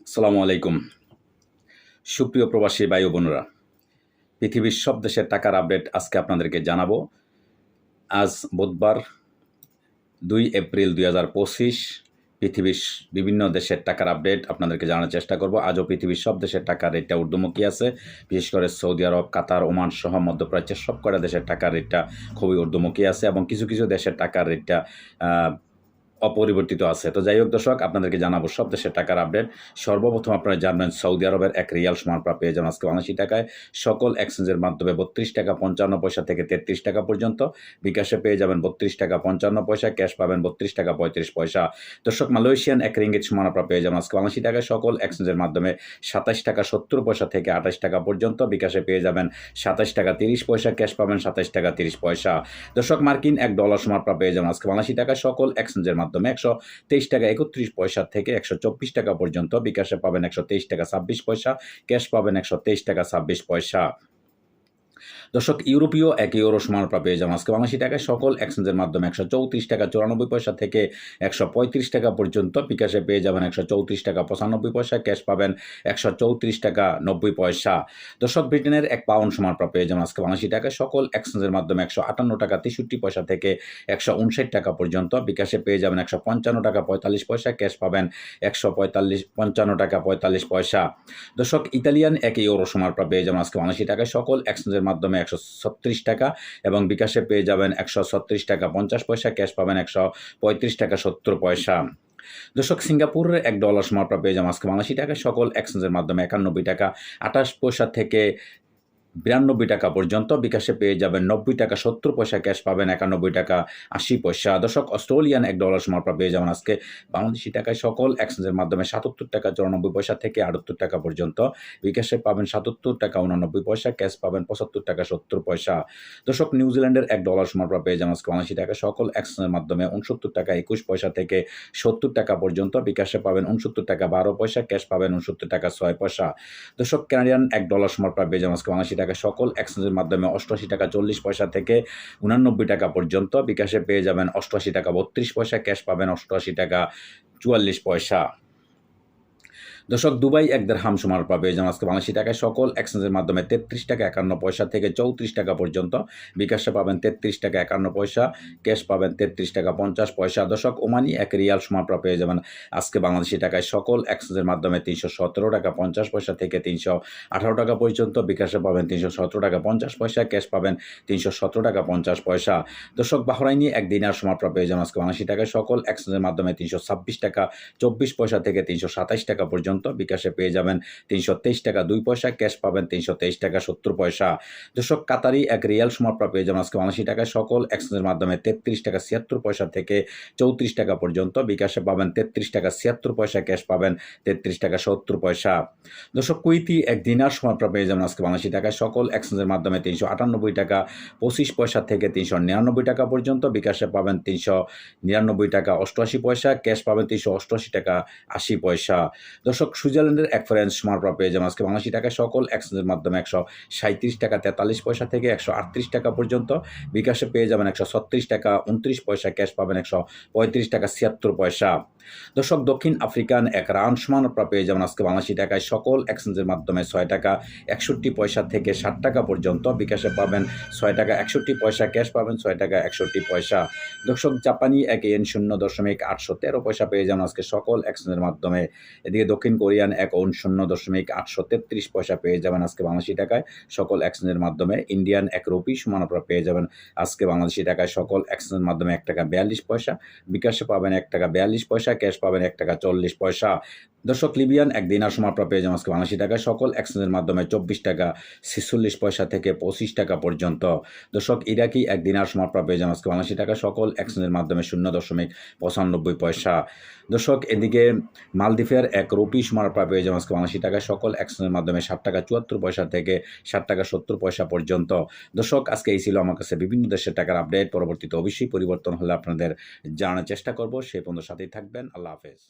আসসালামু আলাইকুম। সুপ্রিয় প্রবাসী ভাই ও বোনেরা, পৃথিবীর সব দেশের টাকার আপডেট আজকে আপনাদেরকে জানাবো। আজ বুধবার 2 এপ্রিল 2025। পৃথিবীর বিভিন্ন দেশের টাকার আপডেট আপনাদেরকে জানার চেষ্টা করব। আজও পৃথিবীর সব দেশের টাকার রেটটা ঊর্ধ্বমুখী আছে। বিশেষ করে সৌদি আরব, কাতার, ওমান সহ মধ্যপ্রাচ্যের সব কটা দেশের টাকার রেটটা খুবই ঊর্ধ্বমুখী আছে এবং কিছু কিছু দেশের টাকার রেটটা অপরিবর্তিত আছে। তো যাই হোক দর্শক, আপনাদেরকে জানাবো সব দেশের টাকার আপডেট। সর্বপ্রথম আপনারা জানবেন সৌদি আরবের এক রিয়াল সমান প্রায় পেয়ে যাবেন আজকে 79 টাকায়। সকল এক্সচেঞ্জের মাধ্যমে 32 টাকা 55 পয়সা থেকে 33 টাকা পর্যন্ত। বিকাশে পেয়ে যাবেন 32 টাকা 55 পয়সা, ক্যাশ পাবেন 32 টাকা 35 পয়সা। দর্শক, মালয়েশিয়ান এক রিঙ্গিত সমান আপনারা পেয়ে যাবেন আজকে 79 টাকায়। সকল এক্সচেঞ্জের মাধ্যমে 27 টাকা 70 পয়সা থেকে 28 টাকা পর্যন্ত। বিকাশে পেয়ে যাবেন 27 টাকা 30 পয়সা, ক্যাশ পাবেন 27 টাকা 30 পয়সা। দর্শক, মার্কিন $1 সমান আপনারা পেয়ে যাবেন আজকে 79 টাকায়। সকল এক্সচেঞ্জের মাধ্যমে 123 টাকা 31 পয়সা থেকে 124 টাকা পর্যন্ত। বিকাশে পাবেন 123 টাকা 26 পয়সা, ক্যাশ পাবেন 123 টাকা 26 পয়সা। দর্শক, ইউরোপীয় এক ইউরো সমান আপনারা পেয়ে যাবেন আজকে 82 টাকায়। সকল এক্সচেঞ্জের মাধ্যমে 134 টাকা 94 পয়সা থেকে 135 টাকা পর্যন্ত। বিকাশে পেয়ে যাবেন 134 টাকা 95 পয়সা, ক্যাশ পাবেন 134 টাকা 90 পয়সা। দর্শক, ব্রিটেনের এক পাউন্ড সমান আপনারা পেয়ে যাবেন আজকে 82 টাকায়। সকল এক্সচেঞ্জের মাধ্যমে 158 টাকা 63 পয়সা থেকে 159 টাকা পর্যন্ত। বিকাশে পেয়ে যাবেন 155 টাকা 45 পয়সা, ক্যাশ পাবেন 155 টাকা 45 পয়সা। দর্শক, ইতালিয়ান এক ইউরো সমান আপনারা পেয়ে যাবেন আজকে 82 টাকায়। সকল এক্সচেঞ্জের মাধ্যমে 136 টাকা এবং বিকাশে পেয়ে যাবেন 136 টাকা 50 পয়সা, ক্যাশ পাবেন 135 টাকা 70 পয়সা। দর্শক, সিঙ্গাপুরের $1 সমান আপনারা পেয়ে যাবেন আজকে 82 টাকায়। সকল এক্সচেঞ্জের মাধ্যমে 91 টাকা 28 পয়সা থেকে 92 টাকা পর্যন্ত। বিকাশে পেয়ে যাবেন 90 টাকা 70 পয়সা, ক্যাশ পাবেন 91 টাকা 80 পয়সা। দর্শক, অস্ট্রেলিয়ান $1 সমান আপনারা পেয়ে যাবেন আজকে বাংলাদেশি টাকায়। সকল এক্সচেঞ্জের মাধ্যমে 77 টাকা 94 পয়সা থেকে 78 টাকা পর্যন্ত। বিকাশে পাবেন 77 টাকা 89 পয়সা, ক্যাশ পাবেন 75 টাকা 70 পয়সা। দর্শক, নিউজিল্যান্ডের $1 সমান আপনারা পেয়ে যাবেন আজকে 79 টাকা। সকল এক্সচেঞ্জের মাধ্যমে 69 টাকা 21 পয়সা থেকে 70 টাকা পর্যন্ত। বিকাশে পাবেন 69 টাকা 12 পয়সা, ক্যাশ পাবেন 69 টাকা 6 পয়সা। দর্শক, কানাডিয়ান $1 সমান আপনারা পেয়ে যাবেন আজকে 79 টাকা। সকল এক্সচেঞ্জের মাধ্যমে 88 টাকা 40 পয়সা থেকে 89 টাকা পর্যন্ত। বিকাশে পেয়ে যাবেন 88 টাকা 32 পয়সা, ক্যাশ পাবেন 88 টাকা 44 পয়সা। দর্শক, দুবাই এক দিরহাম সমান আপনারা পেয়ে যাবেন আজকে 82 টাকায়। সকল এক্সচেঞ্জের মাধ্যমে 33 টাকা 51 পয়সা থেকে 34 টাকা পর্যন্ত। বিকাশে পাবেন 33 টাকা 51 পয়সা, ক্যাশ পাবেন 33 টাকা 50 পয়সা। দর্শক, ওমানি এক রিয়াল সমান আপনারা পেয়ে যাবেন আজকে বাংলাদেশি টাকায়। সকল এক্সচেঞ্জের মাধ্যমে 317 টাকা 50 পয়সা থেকে 318 টাকা পর্যন্ত। বিকাশে পাবেন 317 টাকা 50 পয়সা, ক্যাশ পাবেন 317 টাকা 50 পয়সা। দর্শক, বাহরাইনি এক দিনার সমান আপনারা পেয়ে যাবেন আজকে 82 টাকায়। সকল এক্সচেঞ্জের মাধ্যমে 326 টাকা 24 পয়সা থেকে 327 টাকা পর্যন্ত। বিকাশে পেয়ে যাবেন 323 টাকা 2 পয়সা, ক্যাশ পাবেন 323 টাকা 70 পয়সা। দর্শক, কাতারি এক রিয়াল সমান আপনারা পেয়ে যাবেন আজকে 82 টাকায়। সকল এক্সচেঞ্জের মাধ্যমে 33 টাকা 76 পয়সা থেকে 34 টাকা পর্যন্ত। বিকাশে পাবেন 33 টাকা 76 পয়সা, ক্যাশ পাবেন 33 টাকা 70 পয়সা। দর্শক, কুইতি এক দিনার সমান আপনারা পেয়ে যাবেন আজকে 82 টাকায়। সকল এক্সচেঞ্জের মাধ্যমে 398 টাকা 25 পয়সা থেকে 399 টাকা পর্যন্ত। বিকাশে পাবেন 399 টাকা 88 পয়সা, ক্যাশ পাবেন 388 টাকা 80 পয়সা। দর্শক, সুইজারল্যান্ডের এক ফ্রান্স সমান আপনারা পেয়ে যাবেন আজকে 82 টাকায়। সকল এক্সচেঞ্জের মাধ্যমে 137 টাকা 43 পয়সা থেকে 138 টাকা পর্যন্ত। বিকাশে পেয়ে যাবেন 136 টাকা 29 পয়সা, ক্যাশ পাবেন 135 টাকা 76 পয়সা। দর্শক, দক্ষিণ আফ্রিকান এক রান সমান আপনারা পেয়ে যাবেন আজকে 82 টাকায়। সকল এক্সচেঞ্জের মাধ্যমে 6 টাকা 61 পয়সা থেকে 60 টাকা পর্যন্ত। বিকাশে পাবেন 6 টাকা 61 পয়সা, ক্যাশ পাবেন 6 টাকা 61 পয়সা। দর্শক, জাপানি এক ইয়েন 0.813 পয়সা পেয়ে যাবেন আজকে সকল এক্সচেঞ্জের মাধ্যমে। এদিকে দক্ষিণ কোরিয়ান এক ওন 0.833 পয়সা পেয়ে যাবেন আজকে 82 টাকায়। সকল এক্সচেঞ্জের মাধ্যমে। ইন্ডিয়ান এক রুপি সমান আপনারা পেয়ে যাবেন আজকে বাংলাদেশি টাকায়। সকল এক্সচেঞ্জের মাধ্যমে 1 টাকা 42 পয়সা। বিকাশে পাবেন 1 টাকা 42 পয়সা, ক্যাশ পাবেন 1 টাকা 40 পয়সা। দর্শক, লিবিয়ান এক দিনার সমান আপনারা পেয়ে যাবেন আজকে 82 টাকায়। সকল এক্সচেঞ্জের মাধ্যমে 24 টাকা 46 পয়সা থেকে 25 টাকা পর্যন্ত। দর্শক, ইরাকি এক দিনার সমান আপনারা পেয়ে যাবেন আজকে 82 টাকা। সকল এক্সচেঞ্জের মাধ্যমে 0.95 পয়সা। দর্শক, এদিকে মালদ্বীপের এক রুপি সমান আপনারা পেয়ে যাবেন আজকে 82 টাকায়। সকল এক্সচেঞ্জের মাধ্যমে 60 টাকা 74 পয়সা থেকে 60 টাকা 70 পয়সা পর্যন্ত। দর্শক, আজকে এই ছিল আমার কাছে বিভিন্ন দেশের টাকার আপডেট। পরবর্তীতে অবশ্যই পরিবর্তন হলে আপনাদের জানার চেষ্টা করব। সেই পর্যন্ত সাথেই থাকবেন। আল্লাহ হাফেজ।